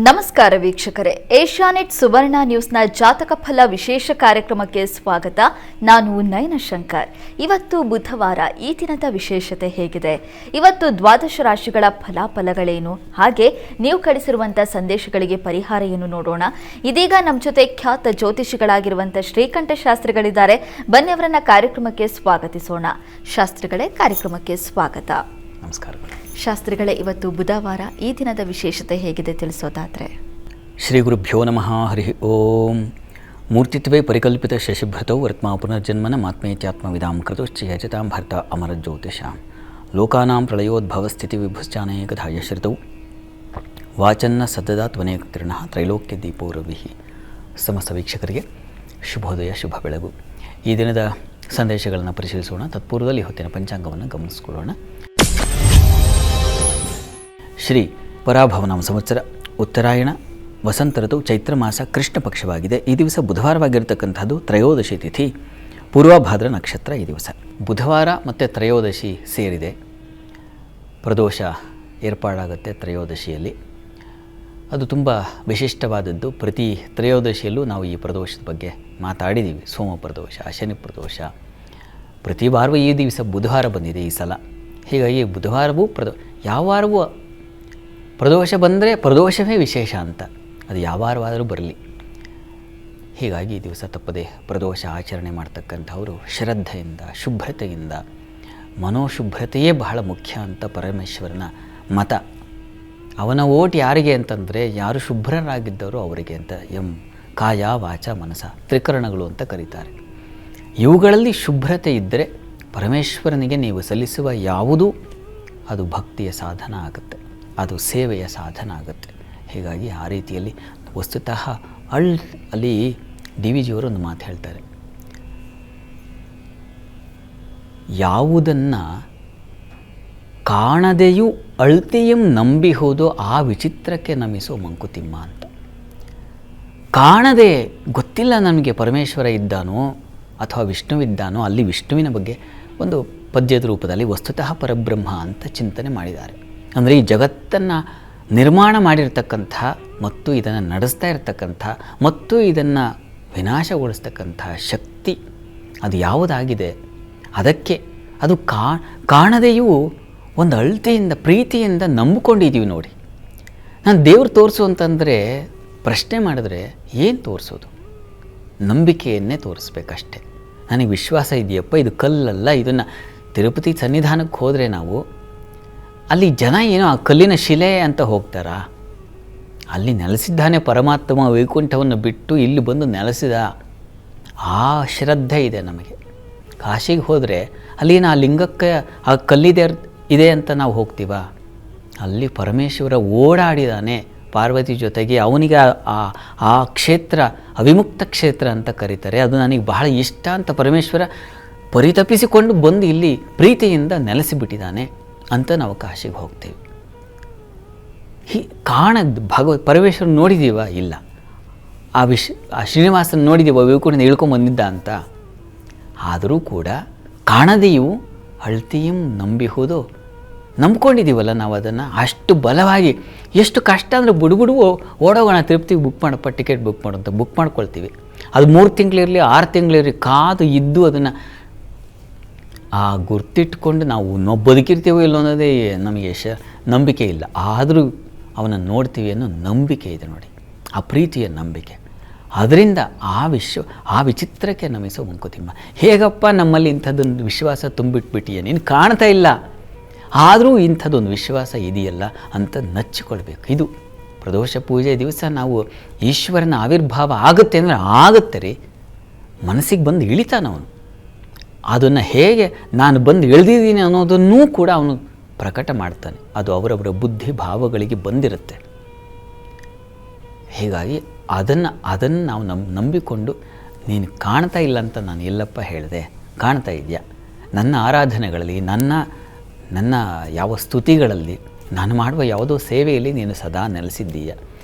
ನಮಸ್ಕಾರ ವೀಕ್ಷಕರೇ, ಏಷ್ಯಾನೆಟ್ ಸುವರ್ಣ ನ್ಯೂಸ್ನ ಜಾತಕ ಫಲ ವಿಶೇಷ ಕಾರ್ಯಕ್ರಮಕ್ಕೆ ಸ್ವಾಗತ. ನಾನು ನಯನ ಶಂಕರ್. ಇವತ್ತು ಬುಧವಾರ. ಈ ದಿನದ ವಿಶೇಷತೆ ಹೇಗಿದೆ, ಇವತ್ತು ದ್ವಾದಶ ರಾಶಿಗಳ ಫಲಾಫಲಗಳೇನು, ಹಾಗೆ ನೀವು ಕಳಿಸಿರುವಂತಹ ಸಂದೇಶಗಳಿಗೆ ಪರಿಹಾರ ಏನು ನೋಡೋಣ. ಇದೀಗ ನಮ್ಮ ಜೊತೆ ಖ್ಯಾತ ಜ್ಯೋತಿಷಿಗಳಾಗಿರುವಂತಹ ಶ್ರೀಕಂಠ ಶಾಸ್ತ್ರಿಗಳಿದ್ದಾರೆ. ಬನ್ನಿ ಅವರನ್ನ ಕಾರ್ಯಕ್ರಮಕ್ಕೆ ಸ್ವಾಗತಿಸೋಣ. ಶಾಸ್ತ್ರಿಗಳೇ, ಕಾರ್ಯಕ್ರಮಕ್ಕೆ ಸ್ವಾಗತ. ನಮಸ್ಕಾರ ಶಾಸ್ತ್ರಿಗಳೇ, ಇವತ್ತು ಬುಧವಾರ. ಈ ದಿನದ ವಿಶೇಷತೆ ಹೇಗಿದೆ ತಿಳಿಸೋದಾದರೆ? ಶ್ರೀ ಗುರುಭ್ಯೋ ನಮಃ. ಹರಿ ಓಂ. ಮೂರ್ತಿತ್ವೇ ಪರಿಕಲ್ಪಿತ ಶಶಿಭೃತೌ ವರ್ತ್ಮಾ ಪುನರ್ಜನ್ಮನ ಮಾತ್ಮೇತ್ಯಾತ್ಮವಿದಾಂ ಕೃತಶ್ಚ ಯಜತಾಂ ಭರ್ತ ಅಮರ ಜ್ಯೋತಿಷಾಂ ಲೋಕಾನಾಂ ಪ್ರಳಯೋದ್ಭವ ಸ್ಥಿತಿ ವಿಭುಶ್ಚಾನೇಕಧಾ ಯಶ್ರಿತೌ ವಾಚನ್ನ ಸದ್ದದಾ ತ್ವನೇಕರ್ಣ ತ್ರೈಲೋಕ್ಯ ದೀಪೋ ರವಿಃ. ಸಮಸ್ತ ವೀಕ್ಷಕರಿಗೆ ಶುಭೋದಯ, ಶುಭ ಬೆಳಗು. ಈ ದಿನದ ಸಂದೇಶಗಳನ್ನು ಪರಿಶೀಲಿಸೋಣ. ತತ್ಪೂರ್ವದಲ್ಲಿ ಹೊತ್ತಿನ ಪಂಚಾಂಗವನ್ನು ಗಮನಿಸಿಕೊಳ್ಳೋಣ. ಶ್ರೀ ಪರಾಭವನಾಮ ಸಂವತ್ಸರ ಉತ್ತರಾಯಣ ವಸಂತ ಋತು ಚೈತ್ರ ಮಾಸ ಕೃಷ್ಣ ಪಕ್ಷವಾಗಿದೆ. ಈ ದಿವಸ ಬುಧವಾರವಾಗಿರ್ತಕ್ಕಂಥದ್ದು ತ್ರಯೋದಶಿ ತಿಥಿ, ಪೂರ್ವಭಾದ್ರ ನಕ್ಷತ್ರ. ಈ ದಿವಸ ಬುಧವಾರ ಮತ್ತು ತ್ರಯೋದಶಿ ಸೇರಿದೆ. ಪ್ರದೋಷ ಏರ್ಪಾಡಾಗುತ್ತೆ ತ್ರಯೋದಶಿಯಲ್ಲಿ. ಅದು ತುಂಬ ವಿಶಿಷ್ಟವಾದದ್ದು. ಪ್ರತಿ ತ್ರಯೋದಶಿಯಲ್ಲೂ ನಾವು ಈ ಪ್ರದೋಷದ ಬಗ್ಗೆ ಮಾತಾಡಿದ್ದೀವಿ. ಸೋಮ ಪ್ರದೋಷ, ಶನಿ ಪ್ರದೋಷ. ಪ್ರತಿ ವಾರವೂ ಈ ದಿವಸ ಬುಧವಾರ ಬಂದಿದೆ ಈ ಸಲ. ಹೀಗಾಗಿ ಬುಧವಾರವೂ ಯಾವ ವಾರವೂ ಪ್ರದೋಷ ಬಂದರೆ ಪ್ರದೋಷವೇ ವಿಶೇಷ ಅಂತ, ಅದು ಯಾವ ವಾರವಾದರೂ ಬರಲಿ. ಹೀಗಾಗಿ ಈ ದಿವಸ ತಪ್ಪದೆ ಪ್ರದೋಷ ಆಚರಣೆ ಮಾಡ್ತಕ್ಕಂಥವರು ಶ್ರದ್ಧೆಯಿಂದ, ಶುಭ್ರತೆಯಿಂದ, ಮನೋಶುಭ್ರತೆಯೇ ಬಹಳ ಮುಖ್ಯ ಅಂತ ಪರಮೇಶ್ವರನ ಮತ. ಅವನ ಓಟ್ ಯಾರಿಗೆ ಅಂತಂದರೆ ಯಾರು ಶುಭ್ರರಾಗಿದ್ದವರು ಅವರಿಗೆ ಅಂತ. ಕಾಯ ವಾಚ ಮನಸ ತ್ರಿಕರಣಗಳು ಅಂತ ಕರೀತಾರೆ. ಇವುಗಳಲ್ಲಿ ಶುಭ್ರತೆ ಇದ್ದರೆ ಪರಮೇಶ್ವರನಿಗೆ ನೀವು ಸಲ್ಲಿಸುವ ಯಾವುದೂ ಅದು ಭಕ್ತಿಯ ಸಾಧನ ಆಗುತ್ತೆ, ಅದು ಸೇವೆಯ ಸಾಧನ ಆಗುತ್ತೆ. ಹೀಗಾಗಿ ಆ ರೀತಿಯಲ್ಲಿ ವಸ್ತುತಃ ಅಲ್ಲಿ ಡಿ ವಿ ಜಿಯವರು ಒಂದು ಮಾತು ಹೇಳ್ತಾರೆ, ಯಾವುದನ್ನು ಕಾಣದೆಯೂ ಅಳ್ತಿಯಂ ನಂಬಿಹುದು ಆ ವಿಚಿತ್ರಕ್ಕೆ ನಮಿಸೋ ಮಂಕುತಿಮ್ಮ ಅಂತ. ಕಾಣದೆ ಗೊತ್ತಿಲ್ಲ ನಮಗೆ ಪರಮೇಶ್ವರ ಇದ್ದಾನೋ ಅಥವಾ ವಿಷ್ಣುವಿದ್ದಾನೋ, ಅಲ್ಲಿ ವಿಷ್ಣುವಿನ ಬಗ್ಗೆ ಒಂದು ಪದ್ಯದ ರೂಪದಲ್ಲಿ ವಸ್ತುತಃ ಪರಬ್ರಹ್ಮ ಅಂತ ಚಿಂತನೆ ಮಾಡಿದ್ದಾರೆ. ಅಂದರೆ ಈ ಜಗತ್ತನ್ನು ನಿರ್ಮಾಣ ಮಾಡಿರ್ತಕ್ಕಂಥ ಮತ್ತು ಇದನ್ನು ನಡೆಸ್ತಾ ಇರತಕ್ಕಂಥ ಮತ್ತು ಇದನ್ನು ವಿನಾಶಗೊಳಿಸ್ತಕ್ಕಂಥ ಶಕ್ತಿ ಅದು ಯಾವುದಾಗಿದೆ, ಅದಕ್ಕೆ ಅದು ಕಾಣದೆಯೂ ಒಂದು ಅಳತೆಯಿಂದ, ಪ್ರೀತಿಯಿಂದ ನಂಬಿಕೊಂಡಿದ್ದೀವಿ ನೋಡಿ. ನಾನು ದೇವ್ರು ತೋರಿಸು ಅಂತಂದರೆ ಪ್ರಶ್ನೆ ಮಾಡಿದ್ರೆ ಏನು ತೋರಿಸೋದು? ನಂಬಿಕೆಯನ್ನೇ ತೋರಿಸ್ಬೇಕಷ್ಟೆ. ನನಗೆ ವಿಶ್ವಾಸ ಇದೆಯಪ್ಪ, ಇದು ಕಲ್ಲಲ್ಲ, ಇದನ್ನು ತಿರುಪತಿ ಸನ್ನಿಧಾನಕ್ಕೆ ಹೋದರೆ ನಾವು ಅಲ್ಲಿ ಜನ ಏನೋ ಆ ಕಲ್ಲಿನ ಶಿಲೆ ಅಂತ ಹೋಗ್ತಾರಾ? ಅಲ್ಲಿ ನೆಲೆಸಿದ್ದಾನೆ ಪರಮಾತ್ಮ, ವೈಕುಂಠವನ್ನು ಬಿಟ್ಟು ಇಲ್ಲಿ ಬಂದು ನೆಲೆಸಿದ. ಆ ಶ್ರದ್ಧೆ ಇದೆ ನಮಗೆ. ಕಾಶಿಗೆ ಹೋದರೆ ಅಲ್ಲಿನ ಆ ಲಿಂಗಕ್ಕೆ ಆ ಕಲ್ಲಿದೆ ಇದೆ ಅಂತ ನಾವು ಹೋಗ್ತೀವ? ಅಲ್ಲಿ ಪರಮೇಶ್ವರ ಓಡಾಡಿದಾನೆ ಪಾರ್ವತಿ ಜೊತೆಗೆ. ಅವನಿಗೆ ಆ ಕ್ಷೇತ್ರ ಅವಿಮುಕ್ತ ಕ್ಷೇತ್ರ ಅಂತ ಕರೀತಾರೆ. ಅದು ನನಗೆ ಬಹಳ ಇಷ್ಟ ಅಂತ ಪರಮೇಶ್ವರ ಪರಿತಪಿಸಿಕೊಂಡು ಬಂದು ಇಲ್ಲಿ ಪ್ರೀತಿಯಿಂದ ನೆಲೆಸಿಬಿಟ್ಟಿದ್ದಾನೆ ಅಂತ ನಾವು ಕಾಶಿಗೆ ಹೋಗ್ತೇವೆ. ಪರಮೇಶ್ವರ ನೋಡಿದ್ದೀವ? ಇಲ್ಲ. ಆ ಶ್ರೀನಿವಾಸನ ನೋಡಿದ್ದೀವ ವೈಕುಂಠದಿಂದ ಇಳ್ಕೊಂಬಂದಿದ್ದ ಅಂತ? ಆದರೂ ಕೂಡ ಕಾಣದೆಯೂ ಅಳ್ತಿಯಂ ನಂಬಿಹುದು, ನಂಬ್ಕೊಂಡಿದ್ದೀವಲ್ಲ ನಾವು ಅದನ್ನು ಅಷ್ಟು ಬಲವಾಗಿ. ಎಷ್ಟು ಕಷ್ಟ ಅಂದರೆ ಬುಡುಬುಡು ಓಡೋಗೋಣ ತಿರುಪತಿಗೆ ಬುಕ್ ಮಾಡಪ್ಪ, ಟಿಕೆಟ್ ಬುಕ್ ಮಾಡು ಅಂತ ಬುಕ್ ಮಾಡ್ಕೊಳ್ತೀವಿ. ಅದು 3 ತಿಂಗಳಿರಲಿ 6 ತಿಂಗಳಿರಲಿ ಕಾದು ಇದ್ದು ಅದನ್ನು ಗುರ್ತಿಟ್ಕೊಂಡು ನಾವು ಬದುಕಿರ್ತೀವೋ ಇಲ್ಲೋ ಅನ್ನೋದೇ ನಮಗೆ ನಂಬಿಕೆ ಇಲ್ಲ. ಆದರೂ ಅವನನ್ನು ನೋಡ್ತೀವಿ ಅನ್ನೋ ನಂಬಿಕೆ ಇದೆ ನೋಡಿ, ಆ ಪ್ರೀತಿಯ ನಂಬಿಕೆ. ಅದರಿಂದ ಆ ವಿಚಿತ್ರಕ್ಕೆ ನಮಿಸೋ ಮಂಕುತಿಮ್ಮ. ಹೇಗಪ್ಪ ನಮ್ಮಲ್ಲಿ ಇಂಥದ್ದೊಂದು ವಿಶ್ವಾಸ ತುಂಬಿಟ್ಬಿಟ್ಟಿಯೇ, ನೀನು ಕಾಣ್ತಾ ಇಲ್ಲ ಆದರೂ ಇಂಥದ್ದೊಂದು ವಿಶ್ವಾಸ ಇದೆಯಲ್ಲ ಅಂತ ನಚ್ಚಿಕೊಳ್ಬೇಕು. ಇದು ಪ್ರದೋಷ ಪೂಜೆ ದಿವಸ ನಾವು ಈಶ್ವರನ ಆವಿರ್ಭಾವ ಆಗುತ್ತೆ ಅಂದರೆ ಆಗುತ್ತೆ ರೀ. ಮನಸ್ಸಿಗೆ ಬಂದು ಇಳಿತಾನವನು. ಅದನ್ನು ಹೇಗೆ ನಾನು ಬಂದು ಇಳಿದಿದ್ದೀನಿ ಅನ್ನೋದನ್ನೂ ಕೂಡ ಅವನು ಪ್ರಕಟ ಮಾಡ್ತಾನೆ. ಅದು ಅವರವರ ಬುದ್ಧಿ ಭಾವಗಳಿಗೆ ಬಂದಿರುತ್ತೆ. ಹೀಗಾಗಿ ಅದನ್ನು ನಾವು ನಂಬಿಕೊಂಡು, ನೀನು ಕಾಣ್ತಾ ಇಲ್ಲ ಅಂತ ನಾನು ಎಲ್ಲಪ್ಪ ಹೇಳಿದೆ, ಕಾಣ್ತಾ ಇದೆಯಾ? ನನ್ನ ಆರಾಧನೆಗಳಲ್ಲಿ, ನನ್ನ ಯಾವ ಸ್ತುತಿಗಳಲ್ಲಿ, ನಾನು ಮಾಡುವ ಯಾವುದೋ ಸೇವೆಯಲ್ಲಿ ನೀನು ಸದಾ ನೆಲೆಸಿದ್ದೀಯ.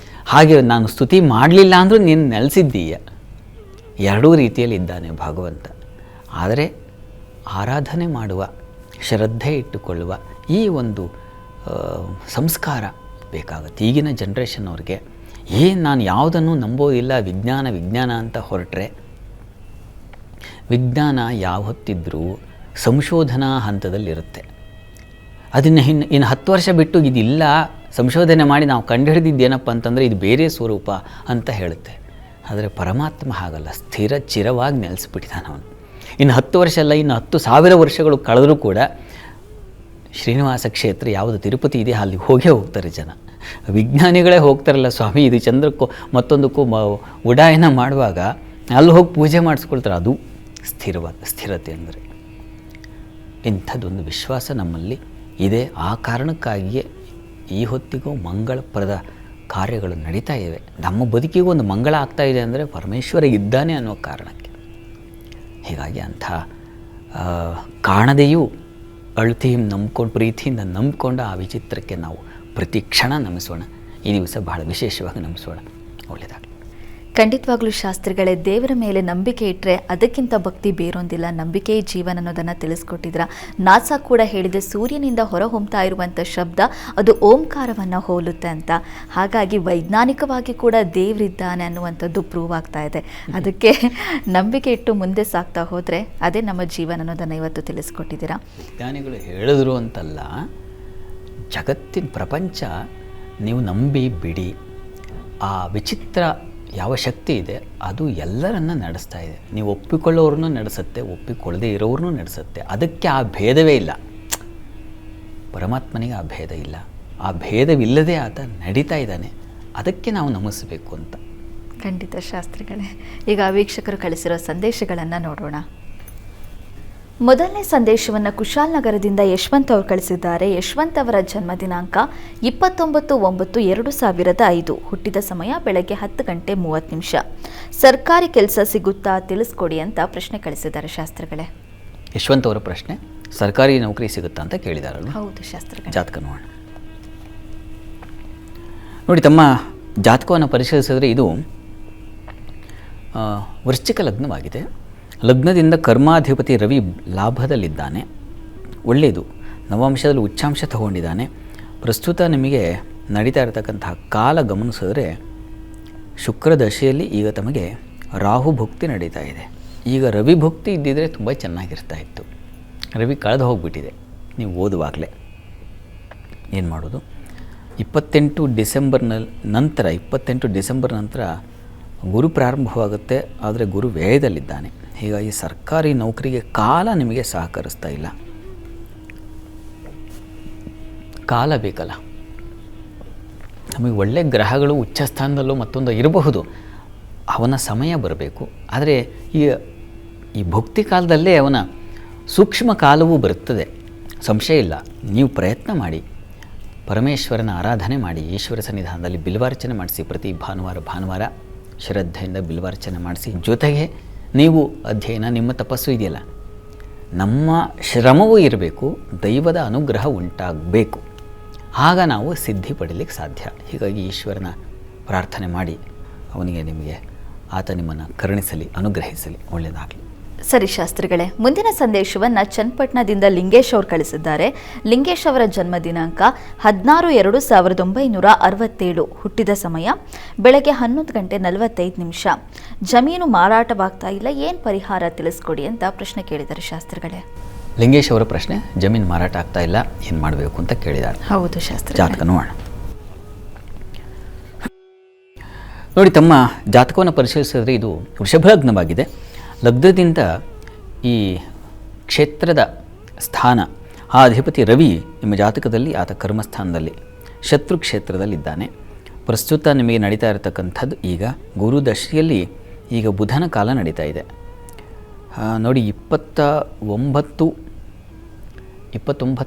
ಹಾಗೆ ನಾನು ಸ್ತುತಿ ಮಾಡಲಿಲ್ಲ ಅಂದರೂ ನೀನು ನೆಲೆಸಿದ್ದೀಯ. ಎರಡೂ ರೀತಿಯಲ್ಲಿ ಇದ್ದಾನೆ ಭಗವಂತ. ಆದರೆ ಆರಾಧನೆ ಮಾಡುವ, ಶ್ರದ್ಧೆ ಇಟ್ಟುಕೊಳ್ಳುವ ಈ ಒಂದು ಸಂಸ್ಕಾರ ಬೇಕಾಗುತ್ತೆ. ಈಗಿನ ಜನ್ರೇಷನ್ ಅವ್ರಿಗೆ ನಾನು ಯಾವುದನ್ನು ನಂಬೋದಿಲ್ಲ, ವಿಜ್ಞಾನ ಅಂತ ಹೊರಟ್ರೆ, ವಿಜ್ಞಾನ ಯಾವತ್ತಿದ್ರೂ ಸಂಶೋಧನಾ ಹಂತದಲ್ಲಿರುತ್ತೆ. ಅದನ್ನು ಇನ್ನು 10 ವರ್ಷ ಬಿಟ್ಟು ಇದಿಲ್ಲ, ಸಂಶೋಧನೆ ಮಾಡಿ ನಾವು ಕಂಡುಹಿಡಿದಿದ್ದೇನಪ್ಪ ಅಂತಂದರೆ ಇದು ಬೇರೆ ಸ್ವರೂಪ ಅಂತ ಹೇಳುತ್ತೆ. ಆದರೆ ಪರಮಾತ್ಮ ಹಾಗಲ್ಲ, ಚಿರವಾಗಿ ನೆಲೆಸಿಬಿಟ್ಟಿದ್ದಾನೆ ಅವನು. ಇನ್ನು 10 ವರ್ಷ ಅಲ್ಲ, ಇನ್ನು 10,000 ವರ್ಷಗಳು ಕಳೆದರೂ ಕೂಡ ಶ್ರೀನಿವಾಸ ಕ್ಷೇತ್ರ ಯಾವುದು ತಿರುಪತಿ ಇದೆ ಅಲ್ಲಿ ಹೋಗ್ತಾರೆ ಜನ. ವಿಜ್ಞಾನಿಗಳೇ ಹೋಗ್ತಾರಲ್ಲ, ಸ್ವಾಮಿ ಇದು ಚಂದ್ರಕ್ಕೂ ಮತ್ತೊಂದಕ್ಕೂ ಉಡಾಯನ ಮಾಡುವಾಗ ಅಲ್ಲಿ ಹೋಗಿ ಪೂಜೆ ಮಾಡಿಸ್ಕೊಳ್ತಾರೆ. ಅದು ಸ್ಥಿರತೆ ಅಂದರೆ ಇಂಥದ್ದೊಂದು ವಿಶ್ವಾಸ ನಮ್ಮಲ್ಲಿ ಇದೆ. ಆ ಕಾರಣಕ್ಕಾಗಿಯೇ ಈ ಹೊತ್ತಿಗೂ ಮಂಗಳಪ್ರದ ಕಾರ್ಯಗಳು ನಡೀತಾ ಇವೆ. ನಮ್ಮ ಬದುಕಿಗೂ ಒಂದು ಮಂಗಳ ಆಗ್ತಾ ಇದೆ ಅಂದರೆ ಪರಮೇಶ್ವರ ಇದ್ದಾನೆ ಅನ್ನೋ ಕಾರಣಕ್ಕೆ. ಹೀಗಾಗಿ ಅಂಥ ಕಾಣದೆಯೂ ಅಳ್ತಿಯಿಂದ ನಂಬ್ಕೊಂಡು, ಪ್ರೀತಿಯಿಂದ ನಂಬಿಕೊಂಡು ಆ ವಿಚಿತ್ರಕ್ಕೆ ನಾವು ಪ್ರತಿ ಕ್ಷಣ ನಮಿಸೋಣ. ಈ ದಿವಸ ಬಹಳ ವಿಶೇಷವಾಗಿ ನಮಿಸೋಣ. ಒಳ್ಳೆಯದಾಗಲಿ. ಖಂಡಿತವಾಗ್ಲೂ ಶಾಸ್ತ್ರಿಗಳೇ, ದೇವರ ಮೇಲೆ ನಂಬಿಕೆ ಇಟ್ಟರೆ ಅದಕ್ಕಿಂತ ಭಕ್ತಿ ಬೇರೊಂದಿಲ್ಲ. ನಂಬಿಕೆಯೇ ಜೀವನ ಅನ್ನೋದನ್ನು ತಿಳಿಸ್ಕೊಟ್ಟಿದ್ರ. ನಾಸಾ ಕೂಡ ಹೇಳಿದೆ, ಸೂರ್ಯನಿಂದ ಹೊರಹೊಮ್ತಾ ಇರುವಂಥ ಶಬ್ದ ಅದು ಓಂಕಾರವನ್ನು ಹೋಲುತ್ತೆ ಅಂತ. ಹಾಗಾಗಿ ವೈಜ್ಞಾನಿಕವಾಗಿ ಕೂಡ ದೇವರಿದ್ದಾನೆ ಅನ್ನುವಂಥದ್ದು ಪ್ರೂವ್ ಆಗ್ತಾ ಇದೆ. ಅದಕ್ಕೆ ನಂಬಿಕೆ ಇಟ್ಟು ಮುಂದೆ ಸಾಗ್ತಾ ಹೋದರೆ ಅದೇ ನಮ್ಮ ಜೀವನ ಅನ್ನೋದನ್ನು ಇವತ್ತು ತಿಳಿಸ್ಕೊಟ್ಟಿದ್ದೀರಾ. ವಿಜ್ಞಾನಿಗಳು ಹೇಳಿದ್ರು ಅಂತಲ್ಲ, ಜಗತ್ತಿನ ಪ್ರಪಂಚ ನೀವು ನಂಬಿ ಬಿಡಿ, ಆ ವಿಚಿತ್ರ ಯಾವ ಶಕ್ತಿ ಇದೆ ಅದು ಎಲ್ಲರನ್ನ ನಡೆಸ್ತಾ ಇದೆ. ನೀವು ಒಪ್ಪಿಕೊಳ್ಳೋರನ್ನೂ ನಡೆಸುತ್ತೆ, ಒಪ್ಪಿಕೊಳ್ಳದೆ ಇರೋರನ್ನೂ ನಡೆಸುತ್ತೆ. ಅದಕ್ಕೆ ಆ ಭೇದವೇ ಇಲ್ಲ. ಪರಮಾತ್ಮನಿಗೆ ಆ ಭೇದ ಇಲ್ಲ. ಆ ಭೇದವಿಲ್ಲದೆ ಆತ ನಡೀತಾ ಇದ್ದಾನೆ. ಅದಕ್ಕೆ ನಾವು ನಮಿಸಬೇಕು ಅಂತ. ಖಂಡಿತ ಶಾಸ್ತ್ರಿಗಳೇ. ಈಗ ವೀಕ್ಷಕರು ಕಳಿಸಿರೋ ಸಂದೇಶಗಳನ್ನು ನೋಡೋಣ. ಮೊದಲನೇ ಸಂದೇಶವನ್ನು ಕುಶಾಲನಗರದಿಂದ ಯಶವಂತ್ ಅವರು ಕಳಿಸಿದ್ದಾರೆ. ಯಶವಂತ್ ಅವರ ಜನ್ಮ ದಿನಾಂಕ 29/9/2005. ಹುಟ್ಟಿದ ಸಮಯ ಬೆಳಗ್ಗೆ 10:30. ಸರ್ಕಾರಿ ಕೆಲಸ ಸಿಗುತ್ತಾ ತಿಳಿಸ್ಕೊಡಿ ಅಂತ ಪ್ರಶ್ನೆ ಕಳಿಸಿದ್ದಾರೆ ಶಾಸ್ತ್ರಿಗಳೇ. ಯಶವಂತ್ ಅವರ ಪ್ರಶ್ನೆ, ಸರ್ಕಾರಿ ನೌಕರಿ ಸಿಗುತ್ತಾ ಅಂತ ಕೇಳಿದಾರಲ್ಲ? ಹೌದು ಶಾಸ್ತ್ರಿಗಳೇ. ಜಾತಕ ನೋಡೋಣ. ನೋಡಿ, ತಮ್ಮ ಜಾತಕವನ್ನು ಪರಿಶೀಲಿಸಿದ್ರೆ ಇದು ವೃಶ್ಚಿಕ ಲಗ್ನವಾಗಿದೆ. ಲಗ್ನದಿಂದ ಕರ್ಮಾಧಿಪತಿ ರವಿ ಲಾಭದಲ್ಲಿದ್ದಾನೆ. ಒಳ್ಳೆಯದು. ನವಾಂಶದಲ್ಲಿ ಉಚ್ಚಾಂಶ ತಗೊಂಡಿದ್ದಾನೆ. ಪ್ರಸ್ತುತ ನಿಮಗೆ ನಡೀತಾ ಇರತಕ್ಕಂತಹ ಕಾಲ ಗಮನಿಸಿದ್ರೆ ಶುಕ್ರ ದಶೆಯಲ್ಲಿ ಈಗ ತಮಗೆ ರಾಹು ಭುಕ್ತಿ ನಡೀತಾ ಇದೆ. ಈಗ ರವಿ ಭುಕ್ತಿ ಇದ್ದಿದ್ರೆ ತುಂಬ ಚೆನ್ನಾಗಿರ್ತಾ ಇತ್ತು. ರವಿ ಕಳೆದು ಹೋಗಿಬಿಟ್ಟಿದೆ ನೀವು ಓದುವಾಗಲೇ. ಏನು ಮಾಡೋದು? 28 ಡಿಸೆಂಬರ್ ನಂತರ ಗುರು ಪ್ರಾರಂಭವಾಗುತ್ತೆ. ಆದರೆ ಗುರು ವ್ಯಯದಲ್ಲಿದ್ದಾನೆ. ಹೀಗಾಗಿ ಸರ್ಕಾರಿ ನೌಕರಿಗೆ ಕಾಲ ನಿಮಗೆ ಸಹಕರಿಸ್ತಾ ಇಲ್ಲ. ಕಾಲ ಬೇಕಲ್ಲ. ನಮಗೆ ಒಳ್ಳೆಯ ಗ್ರಹಗಳು ಉಚ್ಚ ಸ್ಥಾನದಲ್ಲೂ ಮತ್ತೊಂದು ಇರಬಹುದು, ಅವನ ಸಮಯ ಬರಬೇಕು. ಆದರೆ ಈ ಭಕ್ತಿ ಕಾಲದಲ್ಲೇ ಅವನ ಸೂಕ್ಷ್ಮ ಕಾಲವೂ ಬರುತ್ತದೆ, ಸಂಶಯ ಇಲ್ಲ. ನೀವು ಪ್ರಯತ್ನ ಮಾಡಿ, ಪರಮೇಶ್ವರನ ಆರಾಧನೆ ಮಾಡಿ, ಈಶ್ವರ ಸನ್ನಿಧಾನದಲ್ಲಿ ಬಿಲ್ವಾರ್ಚನೆ ಮಾಡಿಸಿ. ಪ್ರತಿ ಭಾನುವಾರ ಶ್ರದ್ಧೆಯಿಂದ ಬಿಲ್ವಾರ್ಚನೆ ಮಾಡಿಸಿ. ಜೊತೆಗೆ ನೀವು ಅಧ್ಯಯನ, ನಿಮ್ಮ ತಪಸ್ಸು ಇದೆಯಲ್ಲ, ನಮ್ಮ ಶ್ರಮವೂ ಇರಬೇಕು, ದೈವದ ಅನುಗ್ರಹ ಉಂಟಾಗಬೇಕು. ಆಗ ನಾವು ಸಿದ್ಧಿ ಪಡೀಲಿಕ್ಕೆ ಸಾಧ್ಯ. ಹೀಗಾಗಿ ಈಶ್ವರನ ಪ್ರಾರ್ಥನೆ ಮಾಡಿ, ನಿಮಗೆ ಆತ ನಿಮ್ಮನ್ನು ಕರುಣಿಸಲಿ, ಅನುಗ್ರಹಿಸಲಿ. ಒಳ್ಳೆಯದಾಗಲಿ. ಸರಿ ಶಾಸ್ತ್ರಿಗಳೇ, ಮುಂದಿನ ಸಂದೇಶವನ್ನು ಚನ್ನಪಟ್ಟಣದಿಂದ ಲಿಂಗೇಶ್ ಅವರು ಕಳಿಸಿದ್ದಾರೆ. ಲಿಂಗೇಶ್ ಅವರ ಜನ್ಮ ದಿನಾಂಕ 16/2/1967. ಹುಟ್ಟಿದ ಸಮಯ ಬೆಳಗ್ಗೆ 11:45. ಜಮೀನು ಮಾರಾಟವಾಗ್ತಾ ಇಲ್ಲ, ಏನು ಪರಿಹಾರ ತಿಳಿಸ್ಕೊಡಿ ಅಂತ ಪ್ರಶ್ನೆ ಕೇಳಿದ್ದಾರೆ ಶಾಸ್ತ್ರಿಗಳೇ. ಲಿಂಗೇಶ್ ಅವರ ಪ್ರಶ್ನೆ, ಜಮೀನು ಮಾರಾಟ ಆಗ್ತಾ ಇಲ್ಲ, ಏನು ಮಾಡಬೇಕು ಅಂತ ಕೇಳಿದ್ದಾರೆ. ಹೌದು ಶಾಸ್ತ್ರಿ. ಜಾತಕ ನೋಡೋಣ. ನೋಡಿ, ತಮ್ಮ ಜಾತಕವನ್ನು ಪರಿಶೀಲಿಸಿದ್ರೆ ಇದು ವೃಷಭ ಲಗ್ನವಾಗಿದೆ. ಲಗ್ನದಿಂದ ಈ ಕ್ಷೇತ್ರದ ಸ್ಥಾನ, ಆ ಅಧಿಪತಿ ರವಿ ನಿಮ್ಮ ಜಾತಕದಲ್ಲಿ ಆತ ಕರ್ಮಸ್ಥಾನದಲ್ಲಿ ಶತ್ರು ಕ್ಷೇತ್ರದಲ್ಲಿದ್ದಾನೆ. ಪ್ರಸ್ತುತ ನಿಮಗೆ ನಡೀತಾ ಇರತಕ್ಕಂಥದ್ದು ಈಗ ಗುರು ದಶೆಯಲ್ಲಿ ಈಗ ಬುಧನ ಕಾಲ ನಡೀತಾ ಇದೆ. ನೋಡಿ, 29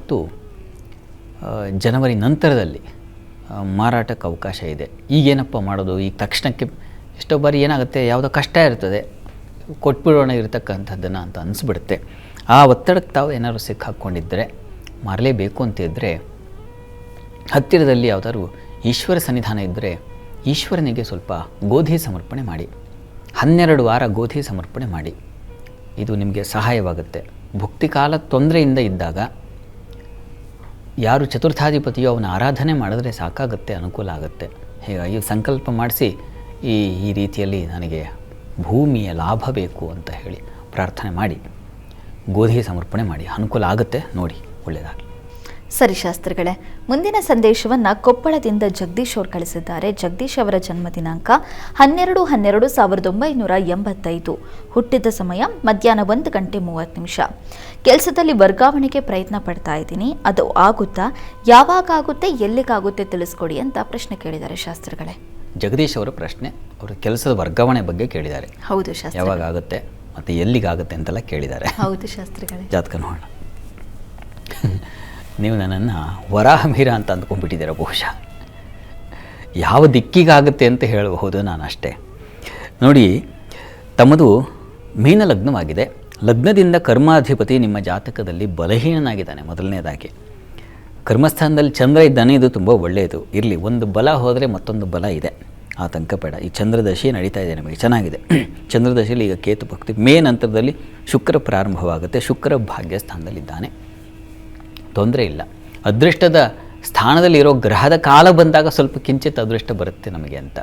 ಜನವರಿ ನಂತರದಲ್ಲಿ ಮಾರಾಟಕ್ಕೆ ಅವಕಾಶ ಇದೆ. ಈಗೇನಪ್ಪ ಮಾಡೋದು? ಈಗ ತಕ್ಷಣಕ್ಕೆ ಎಷ್ಟೋ ಬಾರಿ ಏನಾಗುತ್ತೆ, ಯಾವುದೋ ಕಷ್ಟ ಇರ್ತದೆ, ಕೊಟ್ಬಿಡೋಣ ಇರತಕ್ಕಂಥದ್ದನ್ನು ಅಂತ ಅನಿಸ್ಬಿಡುತ್ತೆ. ಆ ಒತ್ತಡಕ್ಕೆ ತಾವು ಏನಾದ್ರು ಸಿಕ್ಕಾಕ್ಕೊಂಡಿದ್ದರೆ, ಮಾರಲೇಬೇಕು ಅಂತಿದ್ದರೆ, ಹತ್ತಿರದಲ್ಲಿ ಯಾವುದಾದ್ರು ಈಶ್ವರ ಸನ್ನಿಧಾನ ಇದ್ದರೆ ಈಶ್ವರನಿಗೆ ಸ್ವಲ್ಪ ಗೋಧಿ ಸಮರ್ಪಣೆ ಮಾಡಿ, 12 ವಾರ ಗೋಧಿ ಸಮರ್ಪಣೆ ಮಾಡಿ. ಇದು ನಿಮಗೆ ಸಹಾಯವಾಗುತ್ತೆ. ಭುಕ್ತಿ ಕಾಲ ತೊಂದರೆಯಿಂದ ಇದ್ದಾಗ ಯಾರು ಚತುರ್ಥಾಧಿಪತಿಯೋ ಅವನ ಆರಾಧನೆ ಮಾಡಿದ್ರೆ ಸಾಕಾಗುತ್ತೆ, ಅನುಕೂಲ ಆಗುತ್ತೆ. ಹೀಗಾಗಿ ಸಂಕಲ್ಪ ಮಾಡಿಸಿ ಈ ರೀತಿಯಲ್ಲಿ ನನಗೆ ಭೂಮಿಯ ಲಾಭ ಬೇಕು ಅಂತ ಹೇಳಿ ಪ್ರಾರ್ಥನೆ ಮಾಡಿ ಗೋಧಿ ಸಮರ್ಪಣೆ ಮಾಡಿ. ಅನುಕೂಲ ಆಗುತ್ತೆ, ನೋಡಿ, ಒಳ್ಳೆಯದಾಗಲಿ. ಸರಿ ಶಾಸ್ತ್ರಿಗಳೇ, ಮುಂದಿನ ಸಂದೇಶವನ್ನು ಕೊಪ್ಪಳದಿಂದ ಜಗದೀಶ್ ಅವರು ಕಳಿಸಿದ್ದಾರೆ. ಜಗದೀಶ್ ಅವರ ಜನ್ಮ ದಿನಾಂಕ 12/12/1985. ಹುಟ್ಟಿದ ಸಮಯ ಮಧ್ಯಾಹ್ನ 1:30. ಕೆಲಸದಲ್ಲಿ ವರ್ಗಾವಣೆಗೆ ಪ್ರಯತ್ನ ಪಡ್ತಾ ಇದ್ದೀನಿ, ಅದು ಆಗುತ್ತಾ, ಯಾವಾಗ ಆಗುತ್ತೆ, ಎಲ್ಲಿಗಾಗುತ್ತೆ ತಿಳಿಸ್ಕೊಡಿ ಅಂತ ಪ್ರಶ್ನೆ ಕೇಳಿದ್ದಾರೆ ಶಾಸ್ತ್ರಿಗಳೇ. ಜಗದೀಶ್ ಅವರ ಪ್ರಶ್ನೆ, ಅವರು ಕೆಲಸದ ವರ್ಗಾವಣೆ ಬಗ್ಗೆ ಕೇಳಿದ್ದಾರೆ. ಹೌದು ಶಾಸ್ತ್ರಿ. ಯಾವಾಗ ಆಗುತ್ತೆ ಮತ್ತು ಎಲ್ಲಿಗಾಗುತ್ತೆ ಅಂತೆಲ್ಲ ಕೇಳಿದ್ದಾರೆ. ಹೌದು ಶಾಸ್ತ್ರಿಗಳೇ. ಜಾತಕ ನೋಡೋಣ. ನೀವು ನನ್ನನ್ನು ವರಾಹಮೀರ ಅಂತ ಅಂದ್ಕೊಂಡ್ಬಿಟ್ಟಿದ್ದೀರ ಬಹುಶಃ. ಯಾವ ದಿಕ್ಕಿಗಾಗುತ್ತೆ ಅಂತ ಹೇಳಬಹುದು ನಾನು ಅಷ್ಟೇ. ನೋಡಿ, ತಮ್ಮದು ಮೀನ ಲಗ್ನವಾಗಿದೆ. ಲಗ್ನದಿಂದ ಕರ್ಮಾಧಿಪತಿ ನಿಮ್ಮ ಜಾತಕದಲ್ಲಿ ಬಲಹೀನನಾಗಿದ್ದಾನೆ. ಮೊದಲನೇದಾಗಿ ಕರ್ಮಸ್ಥಾನದಲ್ಲಿ ಚಂದ್ರ ಇದ್ದಾನೆ, ಇದು ತುಂಬ ಒಳ್ಳೆಯದು. ಇರಲಿ, ಒಂದು ಬಲ ಹೋದರೆ ಮತ್ತೊಂದು ಬಲ ಇದೆ, ಆತಂಕ ಬೇಡ. ಈ ಚಂದ್ರದಶಿ ನಡೀತಾ ಇದೆ ನಿಮಗೆ, ಚೆನ್ನಾಗಿದೆ. ಚಂದ್ರದಶಿಯಲ್ಲಿ ಈಗ ಕೇತು ಭಕ್ತಿ, ಮೇ ನಂತರದಲ್ಲಿ ಶುಕ್ರ ಪ್ರಾರಂಭವಾಗುತ್ತೆ. ಶುಕ್ರ ಭಾಗ್ಯ ಸ್ಥಾನದಲ್ಲಿದ್ದಾನೆ, ತೊಂದರೆ ಇಲ್ಲ. ಅದೃಷ್ಟದ ಸ್ಥಾನದಲ್ಲಿರೋ ಗ್ರಹದ ಕಾಲ ಬಂದಾಗ ಸ್ವಲ್ಪ ಕಿಂಚಿತ್ ಅದೃಷ್ಟ ಬರುತ್ತೆ ನಮಗೆ ಅಂತ.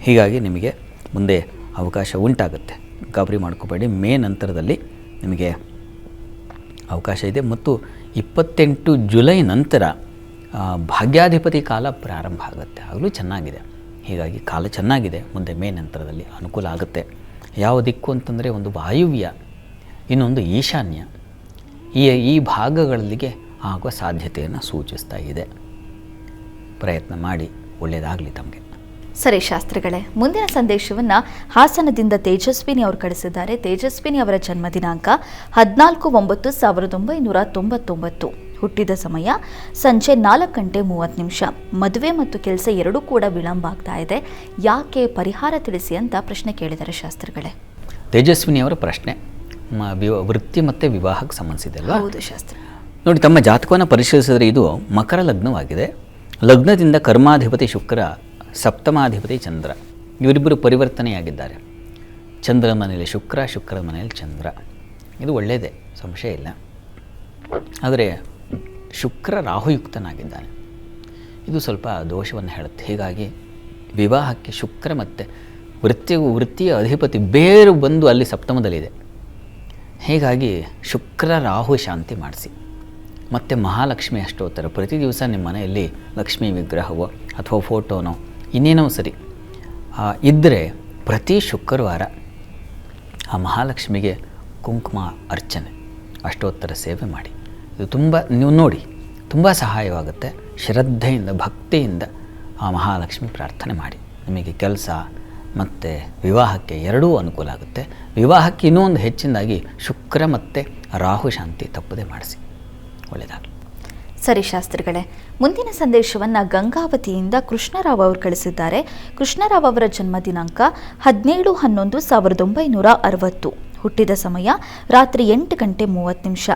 ಹೀಗಾಗಿ ನಿಮಗೆ ಮುಂದೆ ಅವಕಾಶ ಉಂಟಾಗುತ್ತೆ, ಗಾಬರಿ ಮಾಡ್ಕೋಬೇಡಿ. ಮೇ ನಂತರದಲ್ಲಿ ನಿಮಗೆ ಅವಕಾಶ ಇದೆ. ಮತ್ತು 28 ಜುಲೈ ನಂತರ ಭಾಗ್ಯಾಧಿಪತಿ ಕಾಲ ಪ್ರಾರಂಭ ಆಗುತ್ತೆ, ಆಗಲೂ ಚೆನ್ನಾಗಿದೆ. ಹೀಗಾಗಿ ಕಾಲ ಚೆನ್ನಾಗಿದೆ. ಮುಂದೆ ಮೇ ನಂತರದಲ್ಲಿ ಅನುಕೂಲ ಆಗುತ್ತೆ. ಯಾವ ದಿಕ್ಕು ಅಂತಂದರೆ ಒಂದು ವಾಯುವ್ಯ, ಇನ್ನೊಂದು ಈಶಾನ್ಯ, ಈ ಭಾಗಗಳಲ್ಲಿಗೆ ಆಗುವ ಸಾಧ್ಯತೆಯನ್ನು ಸೂಚಿಸ್ತಾ ಇದೆ. ಪ್ರಯತ್ನ ಮಾಡಿ, ಒಳ್ಳೆಯದಾಗಲಿ ತಮಗೆ. ಸರಿ ಶಾಸ್ತ್ರಿಗಳೇ, ಮುಂದಿನ ಸಂದೇಶವನ್ನು ಹಾಸನದಿಂದ ತೇಜಸ್ವಿನಿ ಅವರು ಕಳಿಸಿದ್ದಾರೆ. ತೇಜಸ್ವಿನಿ ಅವರ ಜನ್ಮ ದಿನಾಂಕ 14/9/1999. ಹುಟ್ಟಿದ ಸಮಯ ಸಂಜೆ 4:30. ಮದುವೆ ಮತ್ತು ಕೆಲಸ ಎರಡೂ ಕೂಡ ವಿಳಂಬ ಆಗ್ತಾ ಇದೆ, ಯಾಕೆ, ಪರಿಹಾರ ತಿಳಿಸಿ ಅಂತ ಪ್ರಶ್ನೆ ಕೇಳಿದ್ದಾರೆ ಶಾಸ್ತ್ರಿಗಳೇ. ತೇಜಸ್ವಿನಿಯವರ ಪ್ರಶ್ನೆ ವೃತ್ತಿ ಮತ್ತು ವಿವಾಹಕ್ಕೆ ಸಂಬಂಧಿಸಿದೆ ಅಲ್ವಾ? ಹೌದು ಶಾಸ್ತ್ರಿ. ನೋಡಿ, ತಮ್ಮ ಜಾತಕವನ್ನು ಪರಿಶೀಲಿಸಿದರೆ ಇದು ಮಕರ ಲಗ್ನವಾಗಿದೆ. ಲಗ್ನದಿಂದ ಕರ್ಮಾಧಿಪತಿ ಶುಕ್ರ, ಸಪ್ತಮಾಧಿಪತಿ ಚಂದ್ರ, ಇವರಿಬ್ಬರು ಪರಿವರ್ತನೆಯಾಗಿದ್ದಾರೆ. ಚಂದ್ರನ ಮನೆಯಲ್ಲಿ ಶುಕ್ರ, ಶುಕ್ರದ ಮನೆಯಲ್ಲಿ ಚಂದ್ರ. ಇದು ಒಳ್ಳೆಯದೇ, ಸಂಶಯ ಇಲ್ಲ. ಆದರೆ ಶುಕ್ರ ರಾಹುಯುಕ್ತನಾಗಿದ್ದಾನೆ, ಇದು ಸ್ವಲ್ಪ ದೋಷವನ್ನು ಹೇಳುತ್ತೆ. ಹೀಗಾಗಿ ವಿವಾಹಕ್ಕೆ ಶುಕ್ರ ಮತ್ತು ವೃತ್ತಿಯ ಅಧಿಪತಿ ಬೇರು ಬಂದು ಅಲ್ಲಿ ಸಪ್ತಮದಲ್ಲಿದೆ. ಹೀಗಾಗಿ ಶುಕ್ರ ರಾಹು ಶಾಂತಿ ಮಾಡಿಸಿ. ಮತ್ತು ಮಹಾಲಕ್ಷ್ಮಿ ಅಷ್ಟೋತ್ತರ ಪ್ರತಿ ದಿವಸ ನಿಮ್ಮ ಮನೆಯಲ್ಲಿ ಲಕ್ಷ್ಮೀ ವಿಗ್ರಹವೋ ಅಥವಾ ಫೋಟೋನೋ ಇನ್ನೇನೋ ಸರಿ ಇದ್ದರೆ ಪ್ರತಿ ಶುಕ್ರವಾರ ಆ ಮಹಾಲಕ್ಷ್ಮಿಗೆ ಕುಂಕುಮ ಅರ್ಚನೆ, ಅಷ್ಟೋತ್ತರ ಸೇವೆ ಮಾಡಿ. ಇದು ನೀವು ನೋಡಿ, ತುಂಬ ಸಹಾಯವಾಗುತ್ತೆ. ಶ್ರದ್ಧೆಯಿಂದ, ಭಕ್ತಿಯಿಂದ ಆ ಮಹಾಲಕ್ಷ್ಮಿ ಪ್ರಾರ್ಥನೆ ಮಾಡಿ. ನಿಮಗೆ ಕೆಲಸ ಮತ್ತು ವಿವಾಹಕ್ಕೆ ಎರಡೂ ಅನುಕೂಲ ಆಗುತ್ತೆ. ವಿವಾಹಕ್ಕೆ ಇನ್ನೂ ಒಂದು ಹೆಚ್ಚಿನದಾಗಿ ಶುಕ್ರ ಮತ್ತು ರಾಹು ಶಾಂತಿ ತಪ್ಪದೆ ಮಾಡಿಸಿ, ಒಳ್ಳೆಯದಾಗಲಿ. ಸರಿ ಶಾಸ್ತ್ರಿಗಳೇ, ಮುಂದಿನ ಸಂದೇಶವನ್ನು ಗಂಗಾವತಿಯಿಂದ ಕೃಷ್ಣರಾವ್ ಅವರು ಕಳಿಸಿದ್ದಾರೆ. ಕೃಷ್ಣರಾವ್ ಅವರ ಜನ್ಮ ದಿನಾಂಕ 17/11/1960. ಹುಟ್ಟಿದ ಸಮಯ ರಾತ್ರಿ 8:30.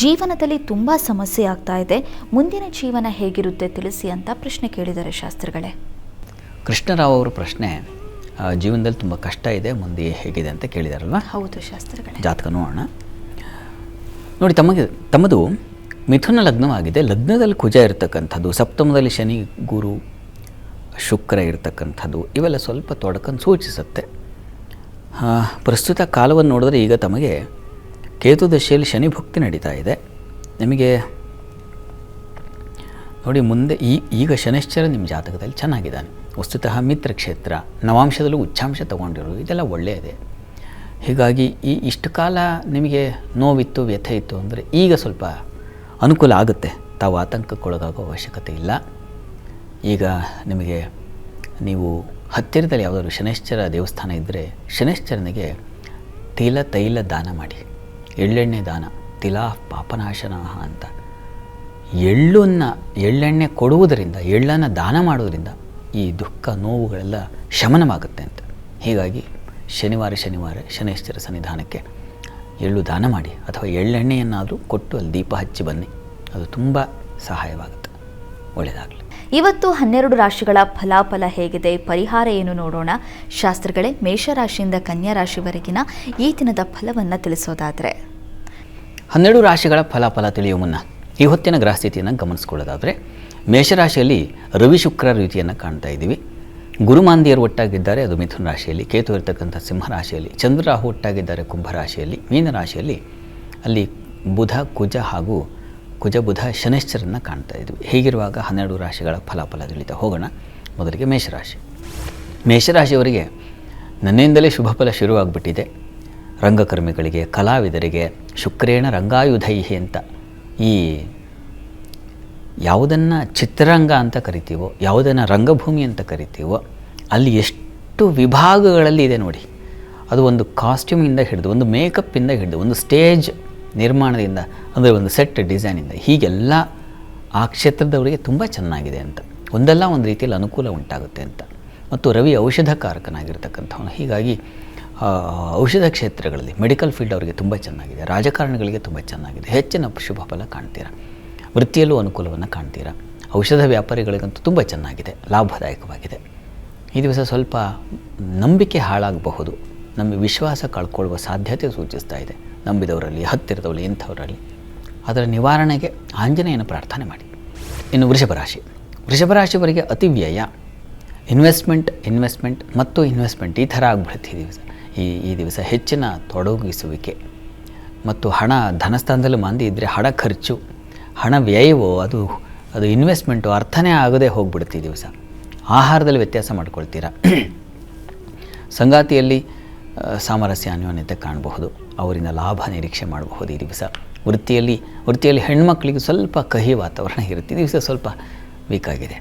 ಜೀವನದಲ್ಲಿ ತುಂಬ ಸಮಸ್ಯೆ ಆಗ್ತಾ ಇದೆ, ಮುಂದಿನ ಜೀವನ ಹೇಗಿರುತ್ತೆ ತಿಳಿಸಿ ಅಂತ ಪ್ರಶ್ನೆ ಕೇಳಿದ್ದಾರೆ ಶಾಸ್ತ್ರಿಗಳೇ. ಕೃಷ್ಣರಾವ್ ಅವರ ಪ್ರಶ್ನೆ, ಜೀವನದಲ್ಲಿ ತುಂಬ ಕಷ್ಟ ಇದೆ, ಮುಂದೆ ಹೇಗಿದೆ ಅಂತ ಕೇಳಿದಾರಲ್ವ? ಹೌದು ಶಾಸ್ತ್ರಿಗಳೇ. ಜಾತಕ ನೋಡೋಣ. ನೋಡಿ, ತಮ್ಮದು ಮಿಥುನ ಲಗ್ನವಾಗಿದೆ. ಲಗ್ನದಲ್ಲಿ ಕುಜ ಇರತಕ್ಕಂಥದ್ದು, ಸಪ್ತಮದಲ್ಲಿ ಶನಿ, ಗುರು, ಶುಕ್ರ ಇರತಕ್ಕಂಥದ್ದು, ಇವೆಲ್ಲ ಸ್ವಲ್ಪ ತೊಡಕನ್ನು ಸೂಚಿಸುತ್ತೆ. ಪ್ರಸ್ತುತ ಕಾಲವನ್ನು ನೋಡಿದ್ರೆ ಈಗ ತಮಗೆ ಕೇತು ದಶೆಯಲ್ಲಿ ಶನಿ ಭುಕ್ತಿ ನಡೀತಾ ಇದೆ. ನಿಮಗೆ ನೋಡಿ, ಮುಂದೆ ಈಗ ಶನಿಶ್ಚರ ನಿಮ್ಮ ಜಾತಕದಲ್ಲಿ ಚೆನ್ನಾಗಿದ್ದಾನೆ. ವಸ್ತುತಃ ಮಿತ್ರ ಕ್ಷೇತ್ರ, ನವಾಂಶದಲ್ಲೂ ಉಚ್ಚಾಂಶ ತಗೊಂಡಿರೋದು, ಇದೆಲ್ಲ ಒಳ್ಳೆಯದೇ. ಹೀಗಾಗಿ ಇಷ್ಟು ಕಾಲ ನಿಮಗೆ ನೋವಿತ್ತು, ವ್ಯಥೆ ಇತ್ತು ಅಂದರೆ ಈಗ ಸ್ವಲ್ಪ ಅನುಕೂಲ ಆಗುತ್ತೆ. ತಾವು ಆತಂಕಕ್ಕೊಳಗಾಗೋ ಅವಶ್ಯಕತೆ ಇಲ್ಲ. ಈಗ ನಿಮಗೆ ನೀವು ಹತ್ತಿರದಲ್ಲಿ ಯಾವುದಾದ್ರು ಶನೈಶ್ಚರ ದೇವಸ್ಥಾನ ಇದ್ದರೆ ಶನೈಶ್ಚರನಿಗೆ ತೈಲ ದಾನ ಮಾಡಿ. ಎಳ್ಳೆಣ್ಣೆ ದಾನ, ತಿಲಾ ಪಾಪನಾಶನ ಅಂತ. ಎಳ್ಳೆಣ್ಣೆ ಕೊಡುವುದರಿಂದ, ಎಳ್ಳನ್ನು ದಾನ ಮಾಡೋದರಿಂದ ಈ ದುಃಖ ನೋವುಗಳೆಲ್ಲ ಶಮನವಾಗುತ್ತೆ ಅಂತ. ಹೀಗಾಗಿ ಶನಿವಾರ ಶನೈಶ್ಚರ ಸನ್ನಿಧಾನಕ್ಕೆ ಎಳ್ಳು ದಾನ ಮಾಡಿ, ಅಥವಾ ಎಳ್ಳೆಣ್ಣೆಯನ್ನಾದರೂ ಕೊಟ್ಟು ಅಲ್ಲಿ ದೀಪ ಹಚ್ಚಿ ಬನ್ನಿ, ಅದು ತುಂಬ ಸಹಾಯವಾಗುತ್ತೆ. ಒಳ್ಳೆಯದಾಗಲಿ. ಇವತ್ತು 12 ರಾಶಿಗಳ ಫಲಾಫಲ ಹೇಗಿದೆ, ಪರಿಹಾರ ಏನು ನೋಡೋಣ ಶಾಸ್ತ್ರಗಳೇ. ಮೇಷರಾಶಿಯಿಂದ ಕನ್ಯಾ ರಾಶಿವರೆಗಿನ ಈ ದಿನದ ಫಲವನ್ನು ತಿಳಿಸೋದಾದರೆ, 12 ರಾಶಿಗಳ ಫಲಾಫಲ ತಿಳಿಯುವ ಮುನ್ನ ಈ ಹೊತ್ತಿನ ಗ್ರಹಸ್ಥಿತಿಯನ್ನು ಗಮನಿಸ್ಕೊಳ್ಳೋದಾದರೆ, ಮೇಷರಾಶಿಯಲ್ಲಿ ರವಿ ಶುಕ್ರ ರೀತಿಯನ್ನು ಕಾಣ್ತಾ ಇದ್ದೀವಿ. ಗುರುಮಾಂದಿಯರು ಒಟ್ಟಾಗಿದ್ದಾರೆ, ಅದು ಮಿಥುನ ರಾಶಿಯಲ್ಲಿ. ಕೇತು ಇರತಕ್ಕಂಥ ಸಿಂಹ ರಾಶಿಯಲ್ಲಿ. ಚಂದ್ರ ರಾಹು ಒಟ್ಟಾಗಿದ್ದಾರೆ ಕುಂಭ ರಾಶಿಯಲ್ಲಿ. ಮೀನ ರಾಶಿಯಲ್ಲಿ ಅಲ್ಲಿ ಬುಧ ಕುಜ ಹಾಗೂ ಕುಜ ಬುಧ ಶನೈಶ್ಚರನ್ನು ಕಾಣ್ತಾ ಇದ್ವಿ. ಹೀಗಿರುವಾಗ 12 ರಾಶಿಗಳ ಫಲಾಫಲ ತಿಳಿತಾ ಹೋಗೋಣ. ಮೊದಲಿಗೆ ಮೇಷರಾಶಿ. ಮೇಷರಾಶಿಯವರಿಗೆ ನನ್ನಿಂದಲೇ ಶುಭ ಫಲ ಶುರುವಾಗ್ಬಿಟ್ಟಿದೆ. ರಂಗಕರ್ಮಿಗಳಿಗೆ, ಕಲಾವಿದರಿಗೆ ಶುಕ್ರೇಣ ರಂಗಾಯುಧೈಹಿ ಅಂತ, ಈ ಯಾವುದನ್ನು ಚಿತ್ರರಂಗ ಅಂತ ಕರಿತೀವೋ, ಯಾವುದನ್ನು ರಂಗಭೂಮಿ ಅಂತ ಕರಿತೀವೋ, ಅಲ್ಲಿ ಎಷ್ಟು ವಿಭಾಗಗಳಲ್ಲಿ ಇದೆ ನೋಡಿ. ಅದು ಒಂದು ಕಾಸ್ಟ್ಯೂಮಿಂದ ಹಿಡಿದು, ಒಂದು ಮೇಕಪ್ಪಿಂದ ಹಿಡಿದು, ಒಂದು ಸ್ಟೇಜ್ ನಿರ್ಮಾಣದಿಂದ, ಅಂದರೆ ಒಂದು ಸೆಟ್ ಡಿಸೈನಿಂದ, ಹೀಗೆಲ್ಲ ಆ ಕ್ಷೇತ್ರದವರಿಗೆ ತುಂಬ ಚೆನ್ನಾಗಿದೆ ಅಂತ, ಒಂದಲ್ಲ ಒಂದು ರೀತಿಯಲ್ಲಿ ಅನುಕೂಲ ಉಂಟಾಗುತ್ತೆ ಅಂತ. ಮತ್ತು ರವಿ ಔಷಧಕಾರಕನಾಗಿರ್ತಕ್ಕಂಥವನು. ಹೀಗಾಗಿ ಔಷಧ ಕ್ಷೇತ್ರಗಳಲ್ಲಿ, ಮೆಡಿಕಲ್ ಫೀಲ್ಡ್ ಅವರಿಗೆ ತುಂಬ ಚೆನ್ನಾಗಿದೆ. ರಾಜಕಾರಣಿಗಳಿಗೆ ತುಂಬ ಚೆನ್ನಾಗಿದೆ. ಹೆಚ್ಚಿನ ಶುಭ ಫಲ ಕಾಣ್ತೀರ. ವೃತ್ತಿಯಲ್ಲೂ ಅನುಕೂಲವನ್ನು ಕಾಣ್ತೀರ. ಔಷಧ ವ್ಯಾಪಾರಿಗಳಿಗಂತೂ ತುಂಬ ಚೆನ್ನಾಗಿದೆ, ಲಾಭದಾಯಕವಾಗಿದೆ. ಈ ದಿವಸ ಸ್ವಲ್ಪ ನಂಬಿಕೆ ಹಾಳಾಗಬಹುದು, ನಮ್ಮ ವಿಶ್ವಾಸ ಕಳ್ಕೊಳ್ಳುವ ಸಾಧ್ಯತೆ ಸೂಚಿಸ್ತಾ ಇದೆ. ನಂಬಿದವರಲ್ಲಿ, ಹತ್ತಿರದವರಲ್ಲಿ, ಇಂಥವರಲ್ಲಿ. ಅದರ ನಿವಾರಣೆಗೆ ಆಂಜನೇಯನ ಪ್ರಾರ್ಥನೆ ಮಾಡಿ. ಇನ್ನು ವೃಷಭರಾಶಿ. ವೃಷಭರಾಶಿಯವರಿಗೆ ಅತಿ ವ್ಯಯ, ಇನ್ವೆಸ್ಟ್ಮೆಂಟ್ ಮತ್ತು ಇನ್ವೆಸ್ಟ್ಮೆಂಟ್ ಈ ಥರ ಆಗ್ಬಿಡುತ್ತೆ ಈ ದಿವಸ. ಈ ದಿವಸ ಹೆಚ್ಚಿನ ತೊಡಗಿಸುವಿಕೆ ಮತ್ತು ಹಣ ಧನಸ್ಥಾನದಲ್ಲಿ ಮಂದಿ ಇದ್ದರೆ ಹಣ ಖರ್ಚು, ಹಣ ವ್ಯಯವೋ ಅದು ಇನ್ವೆಸ್ಟ್ಮೆಂಟು ಅರ್ಥನೇ ಆಗದೆ ಹೋಗ್ಬಿಡುತ್ತೆ ಈ ದಿವಸ. ಆಹಾರದಲ್ಲಿ ವ್ಯತ್ಯಾಸ ಮಾಡ್ಕೊಳ್ತೀರಾ. ಸಂಗಾತಿಯಲ್ಲಿ ಸಾಮರಸ್ಯ ಅನ್ಯೋನ್ಯತೆ ಕಾಣಬಹುದು, ಅವರಿಂದ ಲಾಭ ನಿರೀಕ್ಷೆ ಮಾಡಬಹುದು ಈ ದಿವಸ. ವೃತ್ತಿಯಲ್ಲಿ ಹೆಣ್ಮಕ್ಳಿಗೆ ಸ್ವಲ್ಪ ಕಹಿ ವಾತಾವರಣ ಇರುತ್ತೆ. ಈ ದಿವಸ ಸ್ವಲ್ಪ ವೀಕ್ ಆಗಿದೆ.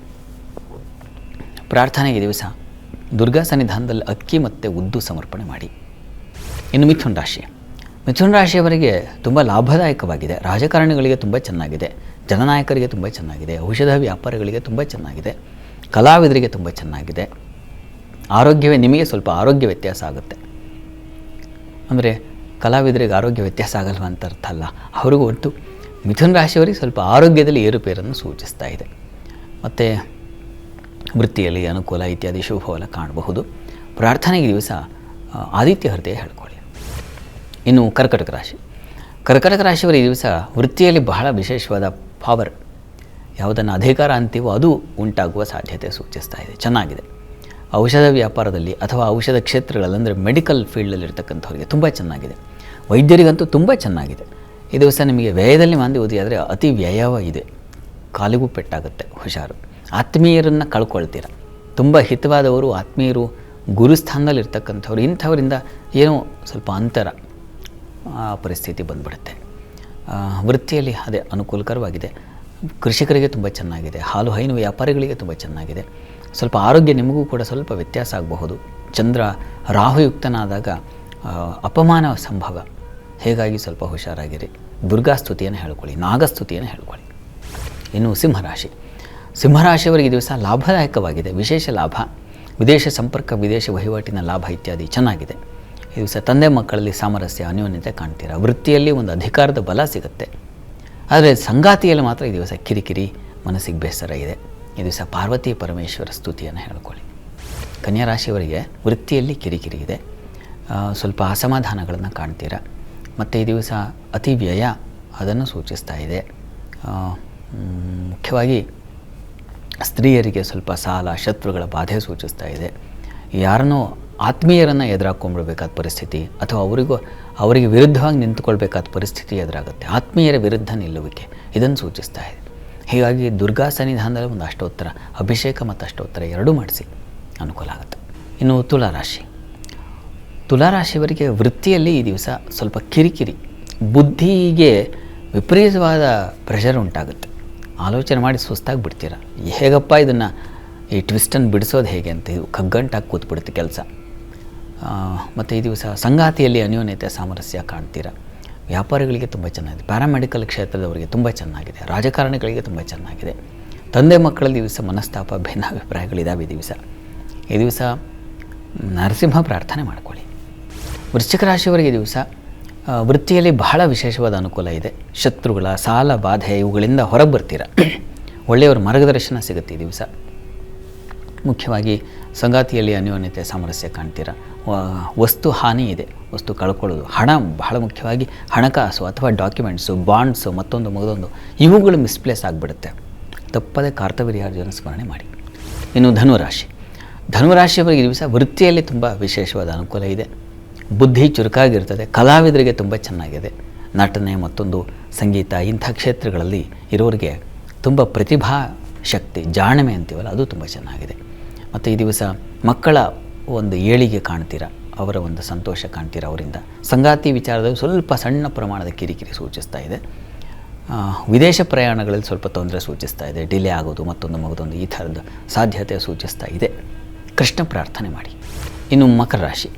ಪ್ರಾರ್ಥನೆಗೆ ದಿವಸ ದುರ್ಗಾ ಸನ್ನಿಧಾನದಲ್ಲಿ ಅಕ್ಕಿ ಮತ್ತು ಉದ್ದು ಸಮರ್ಪಣೆ ಮಾಡಿ. ಇನ್ನು ಮಿಥುನ ರಾಶಿಯವರಿಗೆ ತುಂಬ ಲಾಭದಾಯಕವಾಗಿದೆ. ರಾಜಕಾರಣಿಗಳಿಗೆ ತುಂಬ ಚೆನ್ನಾಗಿದೆ, ಜನನಾಯಕರಿಗೆ ತುಂಬ ಚೆನ್ನಾಗಿದೆ, ಔಷಧ ವ್ಯಾಪಾರಿಗಳಿಗೆ ತುಂಬ ಚೆನ್ನಾಗಿದೆ, ಕಲಾವಿದರಿಗೆ ತುಂಬ ಚೆನ್ನಾಗಿದೆ. ನಿಮಗೆ ಸ್ವಲ್ಪ ಆರೋಗ್ಯ ವ್ಯತ್ಯಾಸ ಆಗುತ್ತೆ. ಅಂದರೆ ಕಲಾವಿದರಿಗೆ ಆರೋಗ್ಯ ವ್ಯತ್ಯಾಸ ಆಗಲ್ವ ಅಂತ ಅರ್ಥ ಅಲ್ಲ, ಅವ್ರಿಗೂ ಒಟ್ಟು ಮಿಥುನ ರಾಶಿಯವರಿಗೆ ಸ್ವಲ್ಪ ಆರೋಗ್ಯದಲ್ಲಿ ಏರುಪೇರನ್ನು ಸೂಚಿಸ್ತಾ ಇದೆ. ಮತ್ತು ವೃತ್ತಿಯಲ್ಲಿ ಅನುಕೂಲ ಇತ್ಯಾದಿ ಶುಭಫಲ ಕಾಣಬಹುದು. ಪ್ರಾರ್ಥನೆಗೆ ದಿವಸ ಆದಿತ್ಯ ಹೃದಯ ಹೇಳ್ಕೊಳ್ಳಿ. ಇನ್ನು ಕರ್ಕಟಕ ರಾಶಿಯವರು ಈ ದಿವಸ ವೃತ್ತಿಯಲ್ಲಿ ಬಹಳ ವಿಶೇಷವಾದ ಪವರ್, ಯಾವುದನ್ನು ಅಧಿಕಾರ ಅಂತೀವೋ ಅದು ಉಂಟಾಗುವ ಸಾಧ್ಯತೆ ಸೂಚಿಸ್ತಾ ಇದೆ, ಚೆನ್ನಾಗಿದೆ. ಔಷಧ ವ್ಯಾಪಾರದಲ್ಲಿ ಅಥವಾ ಔಷಧ ಕ್ಷೇತ್ರಗಳಲ್ಲಿ, ಅಂದರೆ ಮೆಡಿಕಲ್ ಫೀಲ್ಡಲ್ಲಿರ್ತಕ್ಕಂಥವ್ರಿಗೆ ತುಂಬ ಚೆನ್ನಾಗಿದೆ. ವೈದ್ಯರಿಗಂತೂ ತುಂಬ ಚೆನ್ನಾಗಿದೆ. ಈ ದಿವಸ ನಿಮಗೆ ವ್ಯಯದಲ್ಲಿ ಮಂದಿ ಓದಿಯಾದರೆ ಅತಿ ವ್ಯಯವ ಇದೆ, ಕಾಲಿಗೂ ಪೆಟ್ಟಾಗುತ್ತೆ, ಹುಷಾರು. ಆತ್ಮೀಯರನ್ನು ಕಳ್ಕೊಳ್ತೀರ. ತುಂಬ ಹಿತವಾದವರು, ಆತ್ಮೀಯರು, ಗುರುಸ್ಥಾನದಲ್ಲಿರ್ತಕ್ಕಂಥವ್ರು, ಇಂಥವರಿಂದ ಏನೋ ಸ್ವಲ್ಪ ಅಂತರ ಪರಿಸ್ಥಿತಿ ಬಂದ್ಬಿಡುತ್ತೆ. ವೃತ್ತಿಯಲ್ಲಿ ಅದೇ ಅನುಕೂಲಕರವಾಗಿದೆ. ಕೃಷಿಕರಿಗೆ ತುಂಬ ಚೆನ್ನಾಗಿದೆ. ಹಾಲು ಹೈನು ವ್ಯಾಪಾರಿಗಳಿಗೆ ತುಂಬ ಚೆನ್ನಾಗಿದೆ. ಸ್ವಲ್ಪ ಆರೋಗ್ಯ ನಿಮಗೂ ಕೂಡ ಸ್ವಲ್ಪ ವ್ಯತ್ಯಾಸ ಆಗಬಹುದು. ಚಂದ್ರ ರಾಹುಯುಕ್ತನಾದಾಗ ಅಪಮಾನ ಸಂಭವ, ಹೀಗಾಗಿ ಸ್ವಲ್ಪ ಹುಷಾರಾಗಿರಿ. ದುರ್ಗಾಸ್ತುತಿಯನ್ನು ಹೇಳ್ಕೊಳ್ಳಿ, ನಾಗಸ್ತುತಿಯನ್ನು ಹೇಳ್ಕೊಳ್ಳಿ. ಇನ್ನು ಸಿಂಹರಾಶಿಯವರಿಗೆ ಈ ದಿವಸ ಲಾಭದಾಯಕವಾಗಿದೆ, ವಿಶೇಷ ಲಾಭ, ವಿದೇಶ ಸಂಪರ್ಕ, ವಿದೇಶ ವಹಿವಾಟಿನ ಲಾಭ ಇತ್ಯಾದಿ ಚೆನ್ನಾಗಿದೆ. ಈ ದಿವಸ ತಂದೆ ಮಕ್ಕಳಲ್ಲಿ ಸಾಮರಸ್ಯ ಅನ್ಯೋನ್ಯತೆ ಕಾಣ್ತೀರಾ. ವೃತ್ತಿಯಲ್ಲಿ ಒಂದು ಅಧಿಕಾರದ ಬಲ ಸಿಗುತ್ತೆ. ಆದರೆ ಸಂಗಾತಿಯಲ್ಲಿ ಮಾತ್ರ ಈ ದಿವಸ ಕಿರಿಕಿರಿ, ಮನಸ್ಸಿಗೆ ಬೇಸರ ಇದೆ. ಈ ದಿವಸ ಪಾರ್ವತಿ ಪರಮೇಶ್ವರ ಸ್ತುತಿಯನ್ನು ಹೇಳ್ಕೊಳ್ಳಿ. ಕನ್ಯಾ ರಾಶಿಯವರಿಗೆ ವೃತ್ತಿಯಲ್ಲಿ ಕಿರಿಕಿರಿ ಇದೆ, ಸ್ವಲ್ಪ ಅಸಮಾಧಾನಗಳನ್ನು ಕಾಣ್ತೀರಾ. ಮತ್ತು ಈ ದಿವಸ ಅತಿ ವ್ಯಯ ಅದನ್ನು ಸೂಚಿಸ್ತಾ ಇದೆ. ಮುಖ್ಯವಾಗಿ ಸ್ತ್ರೀಯರಿಗೆ ಸ್ವಲ್ಪ ಸಾಲ, ಶತ್ರುಗಳ ಬಾಧೆ ಸೂಚಿಸ್ತಾ ಇದೆ. ಯಾರನ್ನೋ ಆತ್ಮೀಯರನ್ನು ಎದುರಾಕೊಂಡ್ಬಿಡ್ಬೇಕಾದ ಪರಿಸ್ಥಿತಿ, ಅಥವಾ ಅವರಿಗೆ ವಿರುದ್ಧವಾಗಿ ನಿಂತುಕೊಳ್ಬೇಕಾದ ಪರಿಸ್ಥಿತಿ ಎದುರಾಗುತ್ತೆ. ಆತ್ಮೀಯರ ವಿರುದ್ಧ ನಿಲ್ಲುವಿಕೆ ಇದನ್ನು ಸೂಚಿಸ್ತಾ ಇದೆ. ಹೀಗಾಗಿ ದುರ್ಗಾ ಸನ್ನಿಧಾನದಲ್ಲಿ ಒಂದು ಅಷ್ಟೋತ್ತರ, ಅಭಿಷೇಕ ಮತ್ತು ಅಷ್ಟೋತ್ತರ ಎರಡೂ ಮಾಡಿಸಿ, ಅನುಕೂಲ ಆಗುತ್ತೆ. ಇನ್ನು ತುಲಾರಾಶಿಯವರಿಗೆ ವೃತ್ತಿಯಲ್ಲಿ ಈ ದಿವಸ ಸ್ವಲ್ಪ ಕಿರಿಕಿರಿ, ಬುದ್ಧಿಗೆ ವಿಪರೀತವಾದ ಪ್ರೆಷರ್ ಉಂಟಾಗುತ್ತೆ. ಆಲೋಚನೆ ಮಾಡಿ ಸುಸ್ತಾಗಿ ಬಿಡ್ತೀರ. ಹೇಗಪ್ಪ ಇದನ್ನು ಈ ಟ್ವಿಸ್ಟನ್ನು ಬಿಡಿಸೋದು ಹೇಗೆ ಅಂತ ಇದು ಕಗ್ಗಂಟಾಗಿ ಕೂತ್ಬಿಡುತ್ತೆ ಕೆಲಸ. ಮತ್ತು ಈ ದಿವಸ ಸಂಗಾತಿಯಲ್ಲಿ ಅನ್ಯೋನ್ಯತೆ, ಸಾಮರಸ್ಯ ಕಾಣ್ತೀರ. ವ್ಯಾಪಾರಿಗಳಿಗೆ ತುಂಬ ಚೆನ್ನಾಗಿದೆ. ಪ್ಯಾರಾಮೆಡಿಕಲ್ ಕ್ಷೇತ್ರದವರಿಗೆ ತುಂಬ ಚೆನ್ನಾಗಿದೆ. ರಾಜಕಾರಣಿಗಳಿಗೆ ತುಂಬ ಚೆನ್ನಾಗಿದೆ. ತಂದೆ ಮಕ್ಕಳಲ್ಲಿ ದಿವಸ ಮನಸ್ತಾಪ, ಭಿನ್ನಾಭಿಪ್ರಾಯಗಳಿದ್ದಾವೆ. ಈ ದಿವಸ ನರಸಿಂಹ ಪ್ರಾರ್ಥನೆ ಮಾಡ್ಕೊಳ್ಳಿ. ವೃಶ್ಚಿಕ ರಾಶಿಯವರಿಗೆ ಈ ದಿವಸ ವೃತ್ತಿಯಲ್ಲಿ ಬಹಳ ವಿಶೇಷವಾದ ಅನುಕೂಲ ಇದೆ. ಶತ್ರುಗಳ ಸಾಲ, ಬಾಧೆ ಇವುಗಳಿಂದ ಹೊರಗೆ ಬರ್ತೀರ. ಒಳ್ಳೆಯವರ ಮಾರ್ಗದರ್ಶನ ಸಿಗುತ್ತೆ ಈ ದಿವಸ. ಮುಖ್ಯವಾಗಿ ಸಂಗಾತಿಯಲ್ಲಿ ಅನ್ಯೋನ್ಯತೆ, ಸಾಮರಸ್ಯ ಕಾಣ್ತೀರ. ವಸ್ತು ಹಾನಿ ಇದೆ, ವಸ್ತು ಕಳ್ಕೊಳ್ಳೋದು, ಹಣ ಬಹಳ ಮುಖ್ಯವಾಗಿ ಹಣಕಾಸು ಅಥವಾ ಡಾಕ್ಯುಮೆಂಟ್ಸು, ಬಾಂಡ್ಸು, ಮತ್ತೊಂದು ಇವುಗಳು ಮಿಸ್ಪ್ಲೇಸ್ ಆಗಿಬಿಡುತ್ತೆ. ತಪ್ಪದೆ ಕಾರ್ತವೀರ್ಯಾರ್ಜುನ ಸ್ಮರಣೆ ಮಾಡಿ. ಇನ್ನು ಧನುರಾಶಿಯವರಿಗೆ ಈ ದಿವಸ ವೃತ್ತಿಯಲ್ಲಿ ತುಂಬ ವಿಶೇಷವಾದ ಅನುಕೂಲ ಇದೆ. ಬುದ್ಧಿ ಚುರುಕಾಗಿರ್ತದೆ. ಕಲಾವಿದರಿಗೆ ತುಂಬ ಚೆನ್ನಾಗಿದೆ. ನಟನೆ, ಮತ್ತೊಂದು ಸಂಗೀತ, ಇಂಥ ಕ್ಷೇತ್ರಗಳಲ್ಲಿ ಇರೋರಿಗೆ ತುಂಬ ಪ್ರತಿಭಾ ಶಕ್ತಿ, ಜಾಣ್ಮೆ ಅಂತೀವಲ್ಲ, ಅದು ತುಂಬ ಚೆನ್ನಾಗಿದೆ. ಮತ್ತು ಈ ದಿವಸ ಮಕ್ಕಳ ಒಂದು ಏಳಿಗೆ ಕಾಣ್ತೀರ, ಅವರ ಒಂದು ಸಂತೋಷ ಕಾಣ್ತೀರ. ಅವರಿಂದ ಸಂಗಾತಿ ವಿಚಾರದಲ್ಲಿ ಸ್ವಲ್ಪ ಸಣ್ಣ ಪ್ರಮಾಣದ ಕಿರಿಕಿರಿ ಸೂಚಿಸ್ತಾ ಇದೆ. ವಿದೇಶ ಪ್ರಯಾಣಗಳಲ್ಲಿ ಸ್ವಲ್ಪ ತೊಂದರೆ ಸೂಚಿಸ್ತಾ ಇದೆ. ಡಿಲೇ ಆಗೋದು, ಮತ್ತೊಂದು ಈ ಥರದ ಸಾಧ್ಯತೆ ಸೂಚಿಸ್ತಾ ಇದೆ. ಕೃಷ್ಣ ಪ್ರಾರ್ಥನೆ ಮಾಡಿ. ಇನ್ನು ಮಕರ ರಾಶಿ.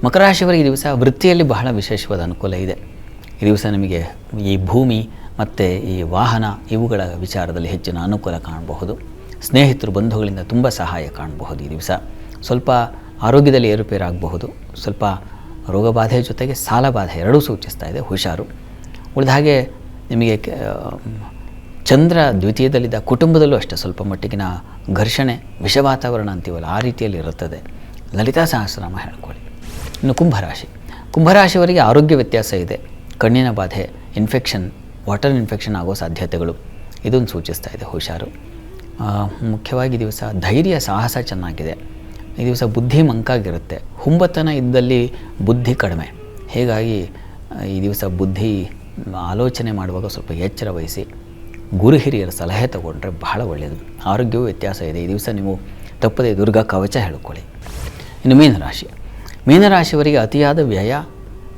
ಮಕರ ರಾಶಿಯವರಿಗೆ ಈ ದಿವಸ ವೃತ್ತಿಯಲ್ಲಿ ಬಹಳ ವಿಶೇಷವಾದ ಅನುಕೂಲ ಇದೆ. ಈ ದಿವಸ ನಿಮಗೆ ಈ ಭೂಮಿ ಮತ್ತು ಈ ವಾಹನ ಇವುಗಳ ವಿಚಾರದಲ್ಲಿ ಹೆಚ್ಚಿನ ಅನುಕೂಲ ಕಾಣಬಹುದು. ಸ್ನೇಹಿತರು, ಬಂಧುಗಳಿಂದ ತುಂಬ ಸಹಾಯ ಕಾಣಬಹುದು. ಈ ದಿವಸ ಸ್ವಲ್ಪ ಆರೋಗ್ಯದಲ್ಲಿ ಏರುಪೇರಾಗಬಹುದು. ಸ್ವಲ್ಪ ರೋಗಬಾಧೆ ಜೊತೆಗೆ ಸಾಲಬಾಧೆ ಎರಡೂ ಸೂಚಿಸ್ತಾ ಇದೆ. ಹುಷಾರು. ಉಳಿದ ಹಾಗೆ ನಿಮಗೆ ಚಂದ್ರ ದ್ವಿತೀಯದಲ್ಲಿದ್ದ ಕುಟುಂಬದಲ್ಲೂ ಅಷ್ಟೇ ಸ್ವಲ್ಪ ಮಟ್ಟಿಗಿನ ಘರ್ಷಣೆ, ವಿಷ ವಾತಾವರಣ ಅಂತೀವಲ್ಲ, ಆ ರೀತಿಯಲ್ಲಿ ಇರುತ್ತದೆ. ಲಲಿತಾ ಸಹಸ್ರನಾಮ ಹೇಳ್ಕೊಳ್ಳಿ. ಇನ್ನು ಕುಂಭರಾಶಿ. ಕುಂಭರಾಶಿಯವರಿಗೆ ಆರೋಗ್ಯ ವ್ಯತ್ಯಾಸ ಇದೆ. ಕಣ್ಣಿನ ಬಾಧೆ, ಇನ್ಫೆಕ್ಷನ್, ವಾಟರ್ ಇನ್ಫೆಕ್ಷನ್ ಆಗೋ ಸಾಧ್ಯತೆಗಳು ಇದನ್ನು ಸೂಚಿಸ್ತಾ ಇದೆ. ಹುಷಾರು. ಮುಖ್ಯವಾಗಿ ದಿವಸ ಧೈರ್ಯ, ಸಾಹಸ ಚೆನ್ನಾಗಿದೆ. ಈ ದಿವಸ ಬುದ್ಧಿ ಮಂಕಾಗಿರುತ್ತೆ. ಹುಂಬತನ ಇದ್ದಲ್ಲಿ ಬುದ್ಧಿ ಕಡಿಮೆ. ಹೀಗಾಗಿ ಈ ದಿವಸ ಬುದ್ಧಿ ಆಲೋಚನೆ ಮಾಡುವಾಗ ಸ್ವಲ್ಪ ಎಚ್ಚರ ವಹಿಸಿ ಗುರು ಹಿರಿಯರ ಸಲಹೆ ತಗೊಂಡ್ರೆ ಬಹಳ ಒಳ್ಳೆಯದು. ಆರೋಗ್ಯವೂ ವ್ಯತ್ಯಾಸ ಇದೆ. ಈ ದಿವಸ ನೀವು ತಪ್ಪದೆ ದುರ್ಗಾ ಕವಚ ಹೇಳ್ಕೊಳ್ಳಿ. ಇನ್ನು ಮೀನರಾಶಿ. ಮೀನರಾಶಿಯವರಿಗೆ ಅತಿಯಾದ ವ್ಯಯ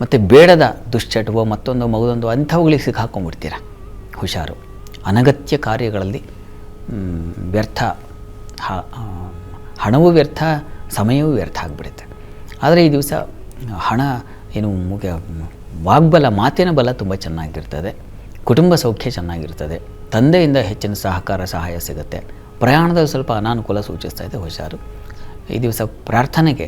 ಮತ್ತು ಬೇಡದ ದುಶ್ಚಟವೋ ಮತ್ತೊಂದು ಅಂಥವುಗಳಿಗೆ ಸಿಕ್ಕಾಕೊಂಡ್ಬಿಡ್ತೀರ. ಹುಷಾರು. ಅನಗತ್ಯ ಕಾರ್ಯಗಳಲ್ಲಿ ವ್ಯರ್ಥ, ಹಣವೂ ವ್ಯರ್ಥ, ಸಮಯವೂ ವ್ಯರ್ಥ ಆಗಿಬಿಡುತ್ತೆ. ಆದರೆ ಈ ದಿವಸ ಹಣ ಏನು ವಾಗ್ಬಲ, ಮಾತಿನ ಬಲ ತುಂಬ ಚೆನ್ನಾಗಿರ್ತದೆ. ಕುಟುಂಬ ಸೌಖ್ಯ ಚೆನ್ನಾಗಿರ್ತದೆ. ತಂದೆಯಿಂದ ಹೆಚ್ಚಿನ ಸಹಾಯ ಸಿಗುತ್ತೆ. ಪ್ರಯಾಣದಲ್ಲಿ ಸ್ವಲ್ಪ ಅನಾನುಕೂಲ ಸೂಚಿಸ್ತಾ ಇದೆ. ಹುಷಾರು. ಈ ದಿವಸ ಪ್ರಾರ್ಥನೆಗೆ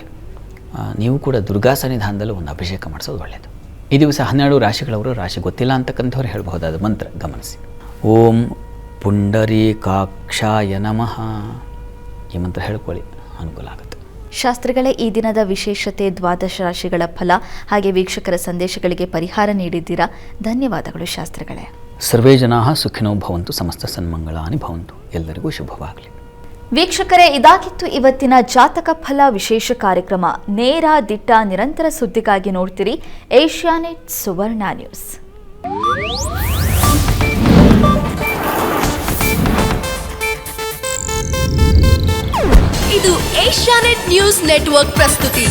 ನೀವು ಕೂಡ ದುರ್ಗಾ ಸನ್ನಿಧಾನದಲ್ಲಿ ಒಂದು ಅಭಿಷೇಕ ಮಾಡಿಸೋದು ಒಳ್ಳೆಯದು. ಈ ದಿವಸ 12 ರಾಶಿಗಳವರು, ರಾಶಿ ಗೊತ್ತಿಲ್ಲ ಅಂತಕ್ಕಂಥವ್ರು ಹೇಳಬಹುದಾದ ಮಂತ್ರ ಗಮನಿಸಿ. ಓಂ ಪುಂಡರೀಕಾಕ್ಷಾಯ ನಮಃ. ಈ ಮಂತ್ರ ಹೇಳ್ಕೊಳ್ಳಿ, ಅನುಕೂಲ ಆಗುತ್ತೆ. ಶಾಸ್ತ್ರಿಗಳೇ, ಈ ದಿನದ ವಿಶೇಷತೆ, ದ್ವಾದಶ ರಾಶಿಗಳ ಫಲ ಹಾಗೆ ವೀಕ್ಷಕರ ಸಂದೇಶಗಳಿಗೆ ಪರಿಹಾರ ನೀಡಿದ್ದೀರಾ. ಧನ್ಯವಾದಗಳು ಶಾಸ್ತ್ರಿಗಳೇ. ಸರ್ವೇ ಜನಾಃ ಸುಖಿನೋ ಭವಂತು, ಸಮಸ್ತ ಸನ್ಮಂಗಳಾನಿ ಭವಂತು. ಎಲ್ಲರಿಗೂ ಶುಭವಾಗಲಿ. ವೀಕ್ಷಕರೇ, ಇದಾಗಿತ್ತು ಇವತ್ತಿನ ಜಾತಕ ಫಲ ವಿಶೇಷ ಕಾರ್ಯಕ್ರಮ. ನೇರ, ದಿಟ್ಟ, ನಿರಂತರ ಸುದ್ದಿಗಾಗಿ ನೋಡ್ತೀರಿ ಏಷ್ಯಾನೆಟ್ ಸುವರ್ಣ ನ್ಯೂಸ್. ಇದು ಏಷ್ಯಾನೆಟ್ ನ್ಯೂಸ್ ನೆಟ್ವರ್ಕ್ ಪ್ರಸ್ತುತಿ.